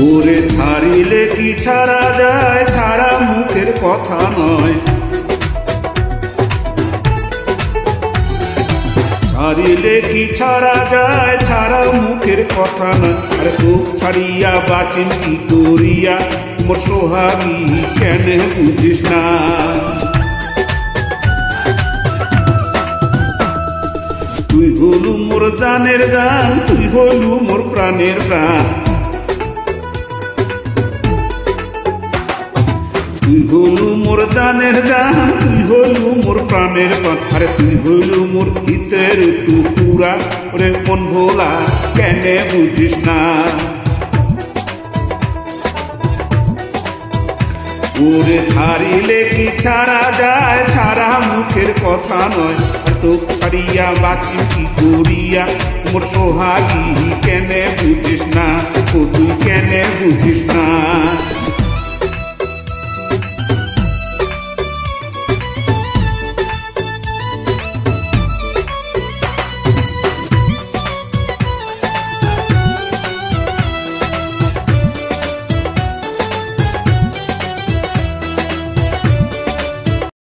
ওরে ছাড়িলে কি ছাড়া যায়, ছাড়া মুখের কথা নয়। ছাড়িলে কি ছাড়া যায়, ছাড়া মুখের কথা নয়। আরে তোক ছাড়িয়া বাঁচিন কি করিয়া, মোর সোহাগী কেন বুঝিস না। তুই হলু মোর জানের জান, তুই হলু মোর প্রাণের প্রাণ। তুই হলু মোর জানের জান, তুই হলু মোর প্রাণের প্রাণ। আরে তুই হলু মোর ভিতের টুকুরা, ওরে মন ভোলা কেন বুঝিস না। ওরে ছাড়িলে কি ছাড়া যায়, ছাড়া মুখের কথা নয়। তোক ছাড়িয়া বাঁচি কি করিয়া, মোর সোহাগী কেন বুঝিস না। ও তুই কেন বুঝিস না।